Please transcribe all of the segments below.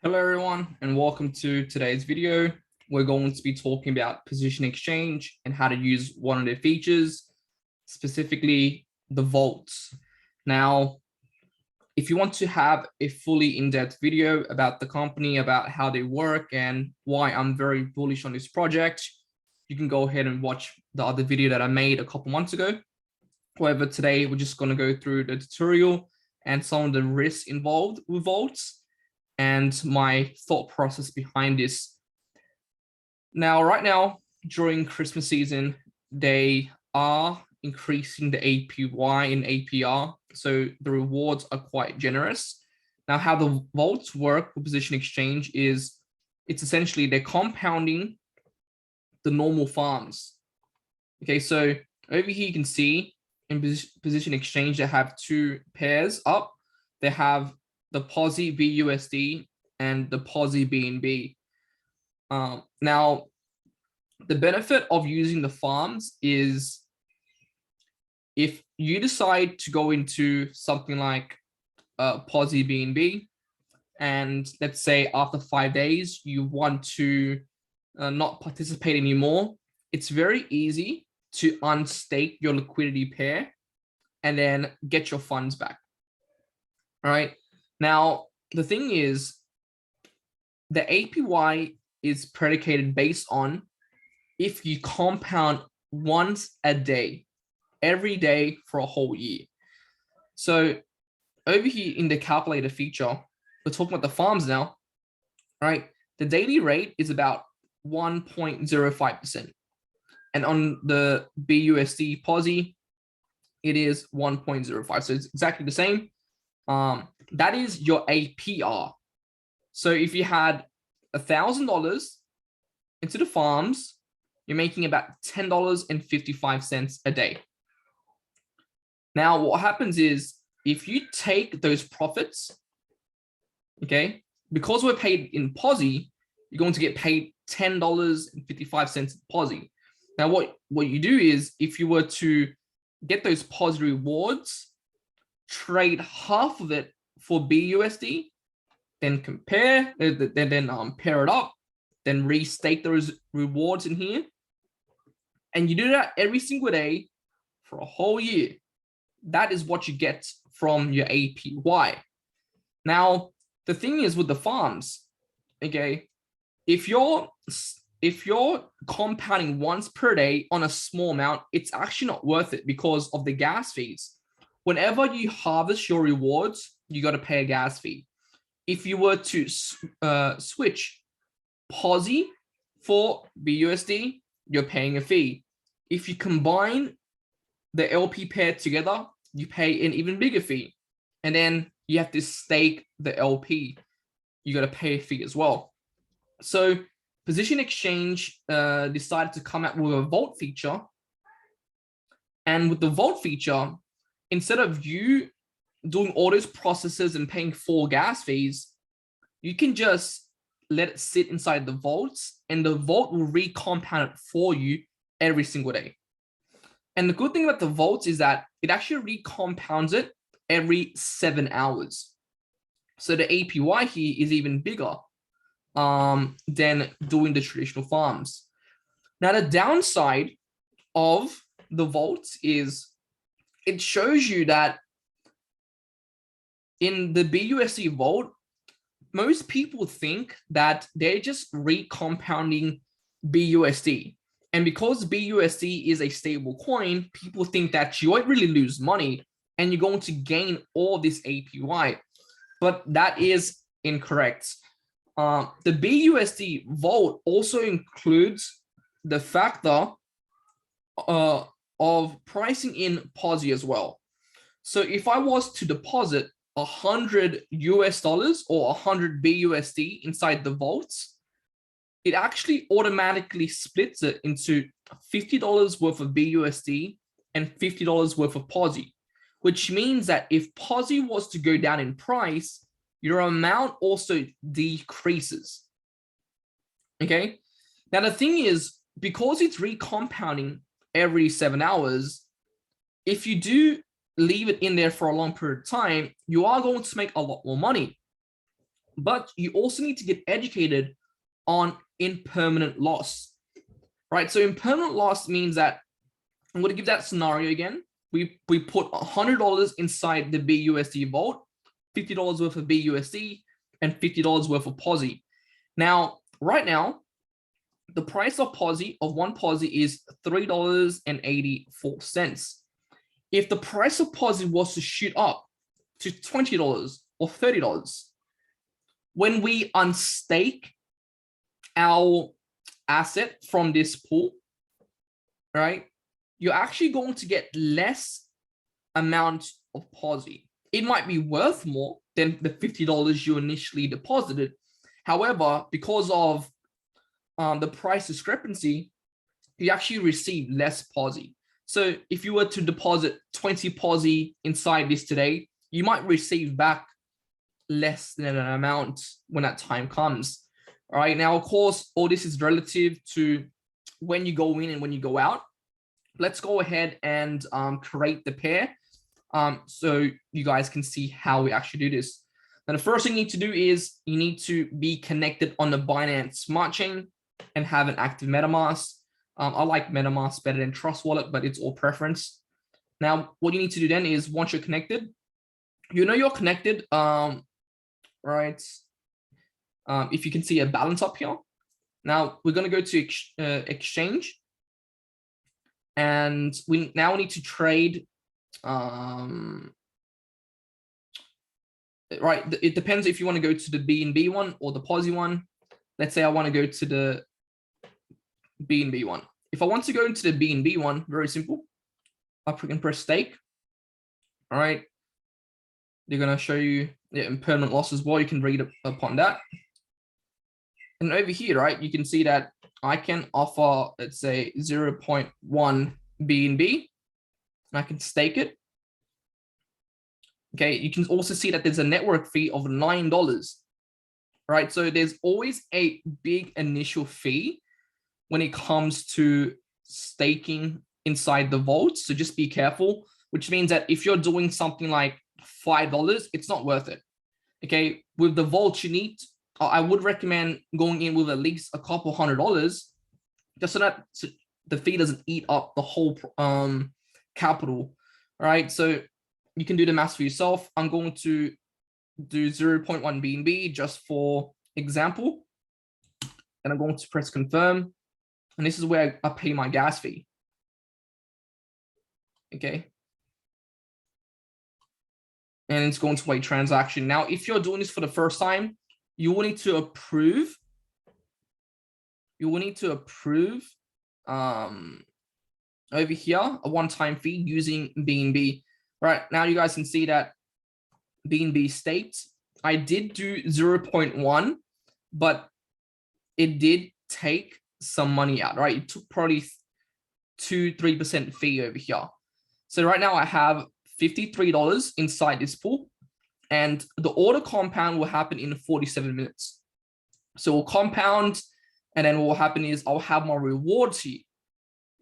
Hello everyone and welcome to today's video. We're going to be talking about position exchange and how to use one of their features, specifically the vaults. Now, if you want to have a fully in-depth video about the company, about how they work and why I'm very bullish on this project, you can go ahead and watch the other video that I made a couple months ago. However, today we're just going to go through the tutorial and some of the risks involved with vaults and my thought process behind this. Now, right now, during Christmas season, they are increasing the APY and APR, so the rewards are quite generous. Now, how the vaults work with position exchange is it's essentially they're compounding the normal farms. Okay, so over here you can see in position exchange, they have two pairs up. They have the POSI BUSD and the POSI BNB. Now, the benefit of using the farms is if you decide to go into something like POSI BNB, and let's say after 5 days, you want to not participate anymore, it's very easy to unstake your liquidity pair and then get your funds back. All right. Now, the thing is, the APY is predicated based on if you compound once a day, every day for a whole year. So over here in the calculator feature, we're talking about the farms now, right? The daily rate is about 1.05%. And on the BUSD POSI, it is 1.05. So it's exactly the same. That is your APR. So if you had $1,000 into the farms, you're making about $10.55 a day. Now, what happens is if you take those profits, okay, because we're paid in POSI, you're going to get paid $10.55 POSI. Now, what you do is if you were to get those POSI rewards, trade half of it for BUSD, then pair it up, then restake those rewards in here. And you do that every single day for a whole year. That is what you get from your APY. Now, the thing is with the farms, okay, if you're compounding once per day on a small amount, it's actually not worth it because of the gas fees. Whenever you harvest your rewards, you got to pay a gas fee. If you were to switch POSI for BUSD, you're paying a fee. If you combine the LP pair together, you pay an even bigger fee. And then you have to stake the LP. You got to pay a fee as well. So Position Exchange decided to come out with a vault feature. And with the vault feature, instead of you doing all those processes and paying 4 gas fees, you can just let it sit inside the vaults and the vault will recompound it for you every single day. And the good thing about the vaults is that it actually recompounds it every 7 hours. So the APY here is even bigger than doing the traditional farms. Now, the downside of the vaults is it shows you that in the BUSD vault, most people think that they're just recompounding BUSD. And because BUSD is a stable coin, people think that you won't really lose money and you're going to gain all this APY. But that is incorrect. The BUSD vault also includes the factor of pricing in POSI as well. So if I was to deposit $100 or 100 BUSD inside the vaults, it actually automatically splits it into $50 worth of BUSD and $50 worth of POSI, which means that if POSI was to go down in price, your amount also decreases. Okay. Now, the thing is, because it's recompounding every 7 hours, if you do leave it in there for a long period of time, you are going to make a lot more money. but you also need to get educated on impermanent loss, right? So impermanent loss means that, I'm going to give that scenario again. We put $100 inside the BUSD vault, $50 worth of BUSD, and $50 worth of POSI. Now, right now, the price of POSI, of one POSI, is $3.84. If the price of POSI was to shoot up to $20 or $30, when we unstake our asset from this pool, right, you're actually going to get less amount of POSI. It might be worth more than the $50 you initially deposited. However, because of the price discrepancy, you actually receive less POSI. So if you were to deposit 20 POSI inside this today, you might receive back less than an amount when that time comes. All right. Now, of course, all this is relative to when you go in and when you go out. Let's go ahead and create the pair so you guys can see how we actually do this. Now, the first thing you need to do is you need to be connected on the Binance Smart Chain and have an active MetaMask. I like MetaMask better than Trust Wallet, but it's all preference. Now, what you need to do then is once you're connected, you know you're connected, right? If you can see a balance up here. Now, we're going to go to exchange. And we now need to trade, right? It depends if you want to go to the BNB one or the POSI one. Let's say I want to go to the BNB one. If I want to go into the BNB one, very simple. I can press stake. All right. They're going to show you the impermanent loss as well. You can read upon that. And over here, right, you can see that I can offer, let's say, 0.1 BNB, and I can stake it. Okay, you can also see that there's a network fee of $9, right? So there's always a big initial fee when it comes to staking inside the vault. So just be careful, which means that if you're doing something like $5, it's not worth it. Okay, with the vault, you need, I would recommend going in with at least a couple $100, just so that the fee doesn't eat up the whole capital. All right, so you can do the math for yourself. I'm going to do 0.1 BNB just for example, and I'm going to press confirm, and this is where I pay my gas fee. Okay, and it's going to wait transaction. Now, if you're doing this for the first time, you will need to approve. You will need to approve over here a one-time fee using BNB. Right now, you guys can see that BNB staked. I did do 0.1, but it did take some money out. Right, it took probably 2-3% fee over here. So right now I have $53 inside this pool, and the order compound will happen in 47 minutes. So we'll compound, and then what will happen is I'll have my rewards here.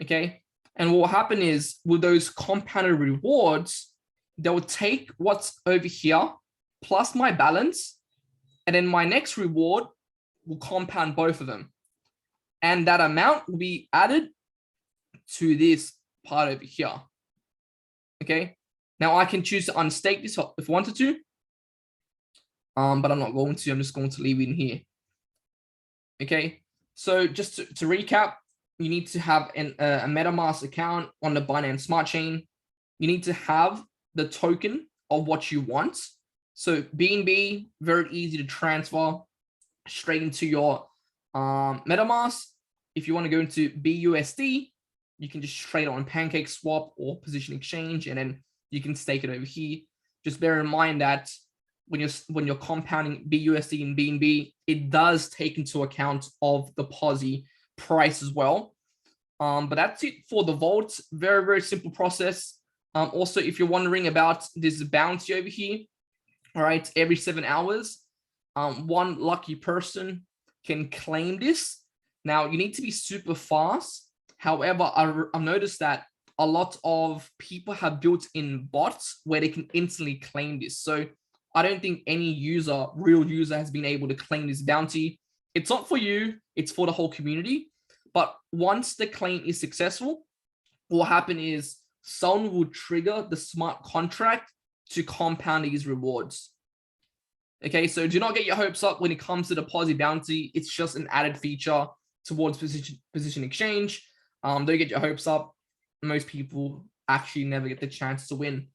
Okay. And what will happen is with those compounded rewards, they will take what's over here plus my balance, and then my next reward will compound both of them. And that amount will be added to this part over here. Okay. Now I can choose to unstake this if I wanted to. But I'm not going to. I'm just going to leave it in here. Okay. So just to recap, you need to have a MetaMask account on the Binance Smart Chain. You need to have the token of what you want. So BNB, very easy to transfer straight into your MetaMask. If you want to go into BUSD, you can just trade on Pancake Swap or Position Exchange, and then you can stake it over here. Just bear in mind that when you're compounding BUSD and BNB, it does take into account of the POSI price as well. But that's it for the vault. Very, very simple process. Also, if you're wondering about this bounty over here, all right, every 7 hours, one lucky person can claim this. Now, you need to be super fast. However, I've noticed that a lot of people have built in bots where they can instantly claim this. So I don't think any real user has been able to claim this bounty. It's not for you, it's for the whole community. But once the claim is successful, what will happen is someone will trigger the smart contract to compound these rewards. Okay, so do not get your hopes up when it comes to the deposit bounty. It's just an added feature towards position exchange. Don't get your hopes up. Most people actually never get the chance to win.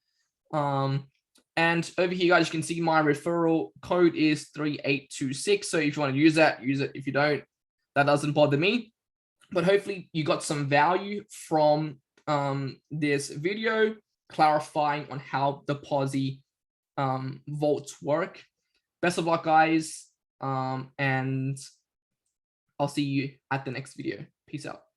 And over here, guys, you can see my referral code is 3826. So if you want to use that, use it. If you don't, that doesn't bother me. But hopefully you got some value from this video clarifying on how deposit vaults work. Best of luck, guys, and I'll see you at the next video. Peace out.